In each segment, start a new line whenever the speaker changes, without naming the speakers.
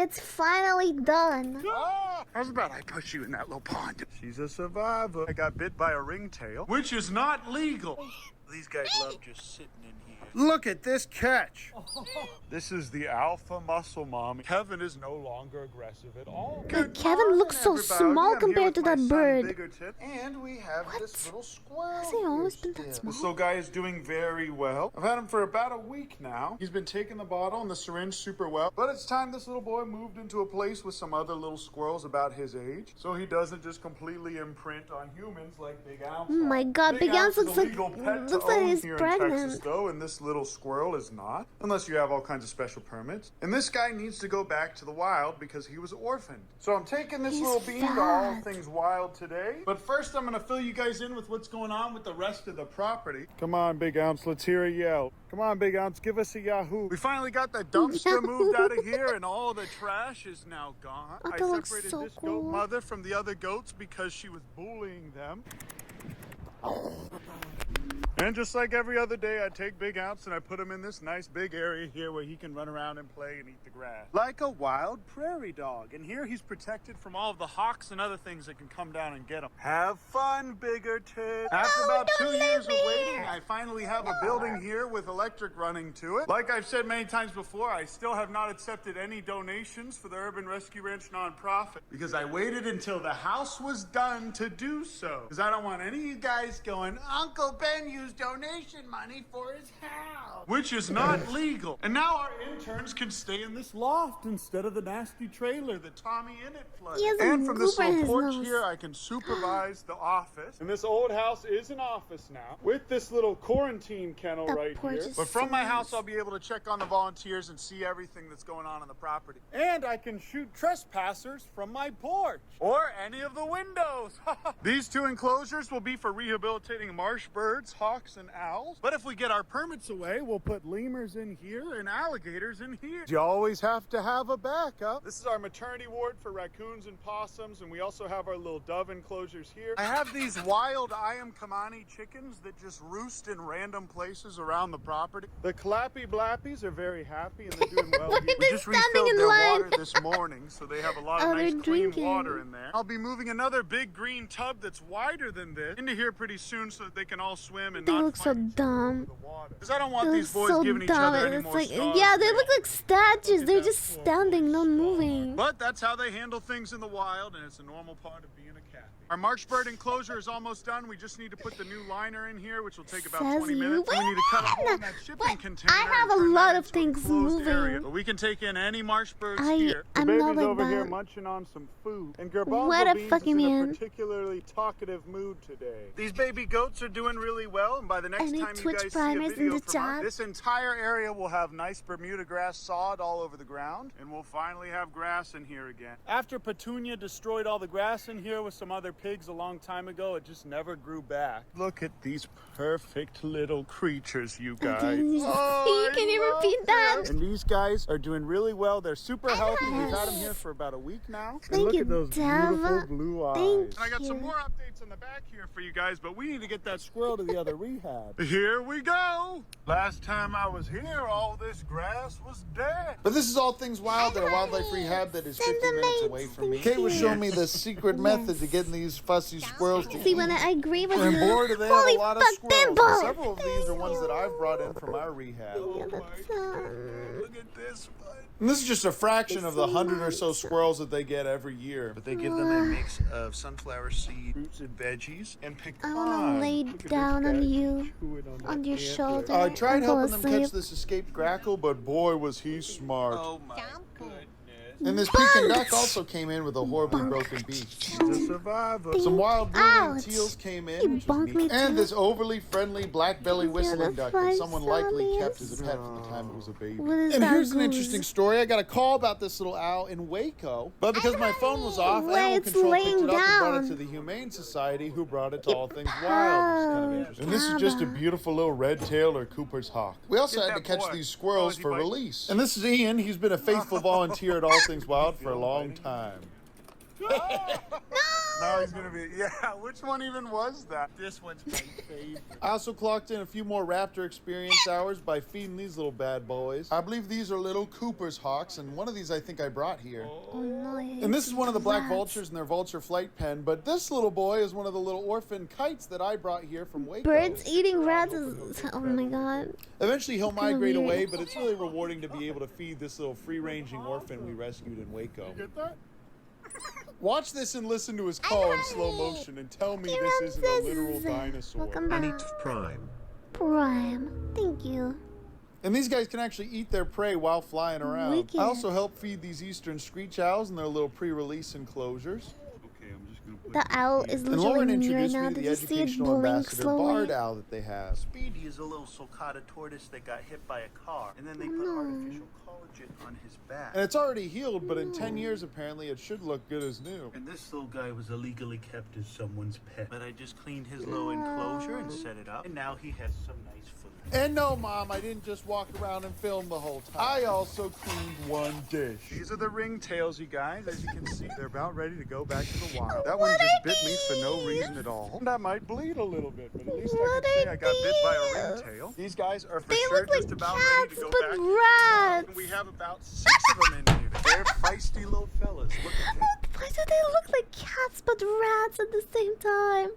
it's finally done.
How's about I push you in that little pond? She's a survivor. I got bit by a ringtail, which is not legal. These guys love just sitting in here. Look at this catch. This is the alpha muscle mommy. Kevin is no longer aggressive at all.
But Kevin looks so small compared to that bird.
And we have this little squirrel.
Has he always been that small?
This little guy is doing very well. I've had him for about a week now. He's been taking the bottle and the syringe super well. But it's time this little boy moved into a place with some other little squirrels about his age, so he doesn't just completely imprint on humans like Big Ounce.
Oh my God, Big Ounce looks like he's pregnant.
Texas, though, and this little squirrel is not, unless you have all kinds of special permits. And this guy needs to go back to the wild because he was orphaned. So I'm taking this little bean to all things wild today. But first, I'm gonna fill you guys in with what's going on with the rest of the property. Come on, Big Ounce, let's hear a yell. Come on, Big Ounce, give us a yahoo. We finally got the dumpster moved out of here, and all the trash is now gone. I separated this goat mother from the other goats because she was bullying them. And just like every other day, I take Big Ounce and I put him in this nice big area here where he can run around and play and eat the grass. Like a wild prairie dog. And here he's protected from all of the hawks and other things that can come down and get him. Have fun, Bigger Tit. After about 2 years of waiting, I finally have a building here with electric running to it. Like I've said many times before, I still have not accepted any donations for the Urban Rescue Ranch nonprofit because I waited until the house was done to do so. Because I don't want any of you guys going, Uncle Ben used donation money for his house, which is not legal. And now our interns can stay in this loft instead of the nasty trailer that Tommy in it flooded. And from this little porch here, I can supervise the office. And this old house is an office now with this little quarantine kennel right here. But from my house, I'll be able to check on the volunteers and see everything that's going on the property. And I can shoot trespassers from my porch or any of the windows. These 2 enclosures will be for rehabilitating marsh birds, hawks, and owls. But if we get our permits away, we'll put lemurs in here and alligators in here. You always have to have a backup. This is our maternity ward for raccoons and possums, and we also have our little dove enclosures here. I have these wild Kamani chickens that just roost in random places around the property. The Clappy Blappies are very happy and they're doing well here. We just refilled their water this morning, so they have a lot of nice clean water in there. I'll be moving another big green tub that's wider than this into here pretty soon so that they can all swim and
They look so dumb.
Because I don't want these boys giving each other any more stars.
Yeah, they look like statues. They're just standing, not moving.
But that's how they handle things in the wild, and it's a normal part of being a cat. Our March bird enclosure is almost done. We just need to put the new liner in here, which will take about 20 minutes. We need to cut a hole in that shipping container.
I have a lot of things moving.
Area. But we can take in any marsh birds here. The baby's over here munching on some food. And Garbanzo Beans is in a particularly talkative mood today. These baby goats are doing really well, and by the next time you guys see a video from us, this entire area will have nice Bermuda grass sod all over the ground, and we'll finally have grass in here again. After Petunia destroyed all the grass in here with some other pigs a long time ago, it just never grew back. Look at these perfect little creatures, you guys.
Can you repeat that?
And these guys are doing really well. They're super healthy. We've had them here for about a week now. And look at those beautiful blue eyes. And I got some more updates on the back here for you guys, but we need to get that squirrel to the other rehab. Here we go. Last time I was here, all this grass was dead. But this is all things wild at a wildlife rehab that is 50 minutes away from me. Kate was showing me the secret method to getting these fussy squirrels to
See, when I agree with
and boy, do they have a lot of squirrels.
And
several of these are ones that I've brought in from our rehab.
Look
at this one. And this is just a fraction of the 100 or so squirrels that they get every year. But they give them a mix of sunflower seed, fruits and veggies, and pecan.
I want to lay down on you, on your shoulder.
I tried helping them catch this escaped grackle, but boy, was he smart. Oh my goodness. And this pekin duck also came in with a horribly broken beak. She's a survivor. Some wild blue teals came in, which was neat. And this overly friendly black belly whistling duck that someone likely kept as a pet from the time it was a baby. And here's an interesting story. I got a call about this little owl in Waco, but because my phone was off, Animal Control picked it up and brought it to the Humane Society, who brought it to All Things Wild. It's kind of interesting. And this is just a beautiful little red-tailed or Cooper's hawk. We also had to catch these squirrels for release. And this is Ian. He's been a faithful volunteer at All Things Wild for a long time.
No!
Now he's gonna be, yeah, which one even was that? This one's my favorite. I also clocked in a few more raptor experience hours by feeding these little bad boys. I believe these are little Cooper's hawks, and one of these I think I brought here.
Oh no,
And this is one of the black vultures in their vulture flight pen, but this little boy is one of the little orphan kites that I brought here from Waco.
Birds eating rats is, oh my god.
Eventually he'll migrate
weird.
away, but it's really rewarding to be able to feed this little free-ranging orphan we rescued in Waco. You get that? Watch this and listen to his call in slow motion and tell me this isn't a literal dinosaur.
Welcome
Anny
back.
Prime.
Prime. Thank you.
And these guys can actually eat their prey while flying around.
Wicked.
I also help feed these eastern screech owls in their little pre-release enclosures. Okay, I'm just gonna put
The owl is
and
literally
Lauren
me right
introduced
now.
me to
Did
the
you see it
educational
blink
ambassador
slowly?
barred owl that they have.
Speedy is a little sulcata tortoise that got hit by a car, and then they put artificial collagen on his back.
And it's already healed, but in 10 years, apparently, it should look good as new.
And this little guy was illegally kept as someone's pet. But I just cleaned his little enclosure and set it up, and now he has some nice food.
And no, Mom, I didn't just walk around and film the whole time. I also cleaned one dish. These are the ringtails, you guys. As you can see, they're about ready to go back to the wild. That one just bit me for no reason at all. And I might bleed a little bit, but at least I can say I got bit by a ringtail. These guys are for
They
sure
look like
just about ready
cats,
to go
but
back to the wild.
rats.
And we have about 6 of them in here. They're feisty little fellas. Look at them.
Why do they look like cats but rats at the same time?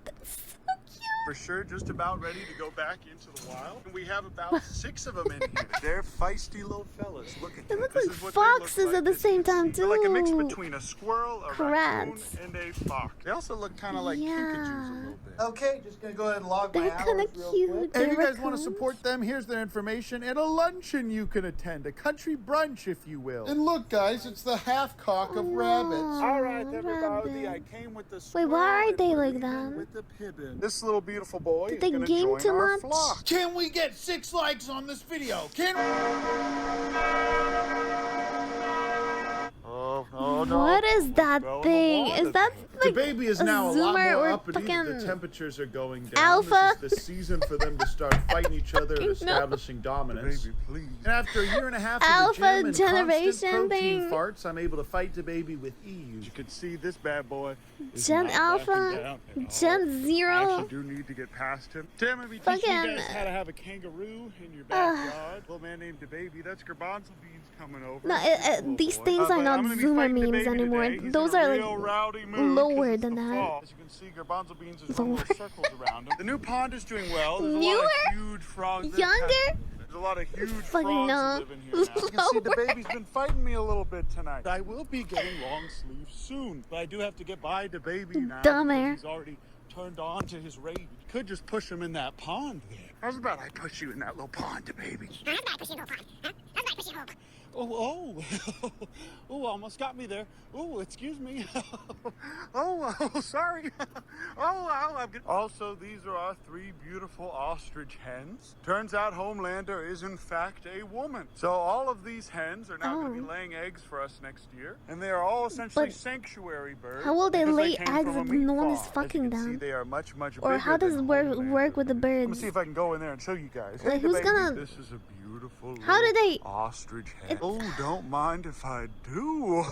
That's so cute.
For sure, just about ready to go back into the wild. And we have about 6 of them in here. They're feisty little fellas. Look at
They
them.
look
This
like
is what they look
foxes
like.
at the
As you
same
can
time,
see, they're like a mix
too.
between a squirrel, a
Rats.
raccoon, and a fox. They also look kind of like
Yeah.
kinkajous a little bit. Okay, just gonna go ahead and log
They're
my
kind
hours
of
real
cute.
quick.
They're
And if you guys want to
raccoons.
support them, here's their information and a luncheon you can attend, a country brunch, if you will. And look, guys, it's the half cock of rabbits. All right, everybody, I came with the
Wait, why are
squirrel
they
and
like
leaving
that?
with the pibbin. This little beautiful boy
Did
is
they
gonna
game
join
too
our
much?
flock. Can we get 6 likes on this video? Can Oh, no.
What is that
Throw in the
thing?
water.
Is that
The
like
baby is
a
now a lot
zoomer
more
or
uppity. The
fucking
temperatures are going down.
alpha?
This is the season for them to start fighting each other and
No.
establishing dominance.
Baby, please.
And after a year and a half
Alpha
of the gym and
generation
constant protein
thing.
farts, I'm able to fight the baby with ease. You can see this bad boy is
Gen
not
Alpha?
backing down at all.
Gen
I
Zero?
actually do need to get past him. Damn it, we teach you
Fucking-
guys how to have a kangaroo in your backyard. Little man named DeBaby. That's Garbanzo Beans coming over.
No,
Little
these
boy.
things are
But
not
I'm gonna be
Zoomer
fighting
memes
DeBaby
anymore.
today. He's
Those
in a
are, like,
real rowdy mood 'cause
lower
it's
than
the
that.
fall. As you can see, Garbanzo Beans is running little circles around him. The new pond is doing well. There's a lot
Newer?
of huge frogs. that have-
Younger?
There's a lot of huge
Fucking
frogs
no.
that live in here now. You can see the
Lower.
baby's been fighting me a little bit tonight. I will be getting long sleeves soon, but I do have to get by the baby now.
Dumber.
because He's already turned on to his rage. Could just push him in that pond there. How's about I push you in that little pond, the baby? Oh, oh, almost got me there. Oh, excuse me. oh, sorry. I'm good. Also, these are our 3 beautiful ostrich hens. Turns out Homelander is in fact a woman. So all of these hens are now going to be laying eggs for us next year. And they are all essentially
But
sanctuary birds.
how will they
because
lay
came
eggs
from a
if
meat
no one is
farm. As you
fucking
can see,
them?
they are much, much
Or
bigger
how does it
than
work
Homelander.
with the
Let me
birds?
see if I can go in there and show you guys.
Wait,
Hey,
who's
baby,
gonna-
This is a beautiful
How do
little
they-
ostrich hen. Oh, don't mind if I do.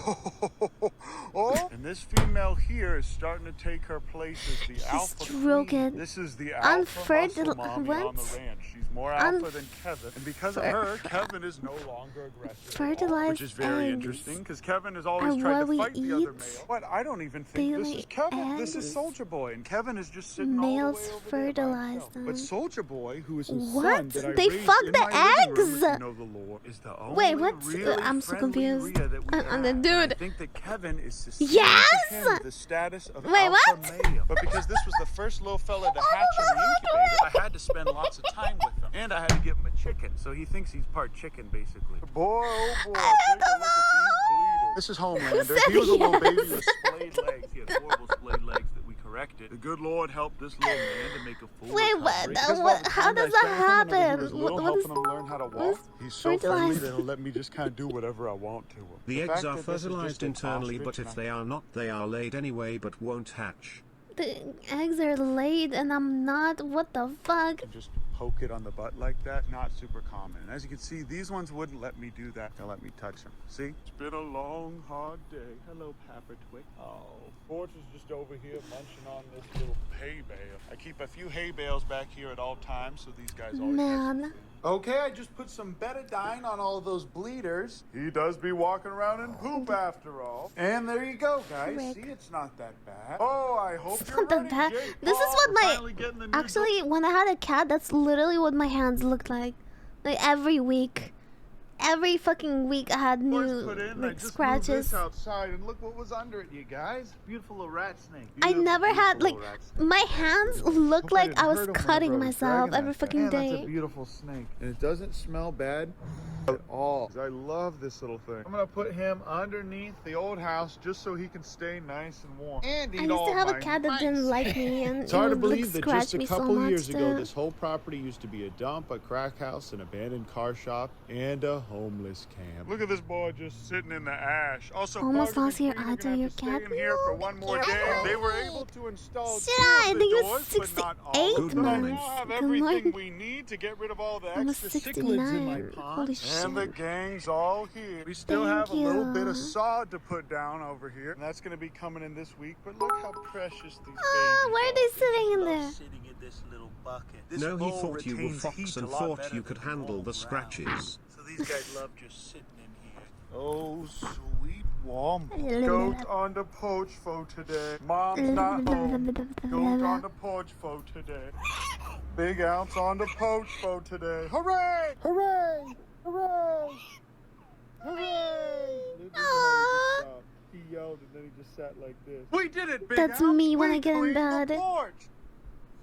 Oh, and this female here is starting to take her place as the alpha
stroking.
queen. This is the alpha muscle
Unfertil-
mommy
what?
on the ranch. She's more alpha than Kevin, and because of her, Kevin is no longer aggressive.
Fertilized
Which is very
eggs.
interesting because Kevin has always
And
tried
what
to
we
fight the other
eat?
male. But I don't even think
They
this
lay
is Kevin. This is
eggs.
Soldier Boy, and Kevin is just sitting all the way
Males
over there by
fertilize
himself.
them.
But Soldier Boy, who is his
What?
son that I
They
raised
fuck
in
the
my living room,
eggs?
if you know the lore, is the only
Wait, what?
really
I'm so
friendly
confused.
Rhea that we
I'm the
have.
dude.
I think that Kevin is succeeding
Yes!
to him the status of
Wait,
alpha
what?
male. But because this was the first little fella to hatch in the incubator, I had to spend lots of time with him, and I had to give him a chicken. So he thinks he's part chicken, basically. Boy, oh boy, take a look at these bleeders. This is Homelander.
said
He was a little baby
yes?
with splayed legs. He had horrible splayed legs that we corrected. The good Lord helped this little man to make a full
Wait,
recovery.
what?
Because by
What-
the
how
time
does
I
that
spent with him whenever he
happen?
was little,
What is-
helping him learn how to
what
walk.
is
He's so friendly
fertilized?
that he'll let me just kind of do whatever I want to him.
The
fact
eggs are
that this is
fertilized
just an
internally, but
ostrich
if they are not, they are laid anyway but won't hatch.
The eggs are laid and I'm not. What the fuck?
and just poke it on the butt like that. Not super common. And as you can see, these ones wouldn't let me do that. They'll let me touch them. See? It's been a long, hard day. Hello, Peppertwick. Oh, Forge is just over here munching on this little hay bale. I keep a few hay bales back here at all times, so these guys always have some food. Okay, I just put some betadine on all of those bleeders. He does be walking around in poop after all. And there you go, guys.
Rick.
See, it's not that bad. Oh, I hope
It's
you're
not that
ready,
bad.
Jake
This is
Paul,
what
for
my
finally getting the new
actually when I had a cat, that's literally what my hands looked like every week. Every fucking week I had new
doors put in. I
like
just moved
scratches.
this outside, and look what was under it, you guys. Beautiful little rat snake.
I
Beautiful,
never had
beautiful
like
little rat snake.
my hands looked
Hope I
like
didn't
I was
hurt him
cutting
whenever I was
myself
dragging
every
that
fucking
thing. Man,
day.
that's a beautiful snake, and it doesn't smell bad at all. I love this little thing. I'm gonna put him underneath the old house just so he can stay nice and warm. And eat
I used
all
to have a
my
cat that didn't
mice.
like me, and
It's hard
it
to
would like
believe that
scratch
just a
me so
couple
much.
years ago,
that-
this whole property used to be a dump, a crack house, an abandoned car shop, and a homeless camp.
Look at this boy just sitting in the ash. Also,
Almost
Buggers and
lost your
Cream are
eye
gonna
to
have
your
to stay
cat.
in here for one more
No,
day. They were able to install
Shit,
two
I
of the
think you're
doors, but not all
68
of them. I now
months.
have
Good
everything
morning.
we need to get rid of all the
I was
extra cichlids in my
69.
pond.
Holy shit.
And the gang's all here. We still
Thank
have a little bit
you.
of sod to put down over here, and that's going to be coming in this week. But look how precious these babies
Why are they sitting in
Love
there?
sitting in this little bucket. This
No, he
bowl
thought you were
retains
fox
heat
and
a lot
thought
better
you could
than
handle
warm
the
ground.
scratches.
So these guys love just sitting in here.
Oh, sweet warm goat on the porch for today. Mom's not home. Goat on the porch for today. Big ounce on the porch for today. Hooray! Hooray! Hooray! Hooray! He yelled and then he just sat like this. We did it, Big
That's
Ounce.
me when
We
I get in
cleaned the
bed.
porch.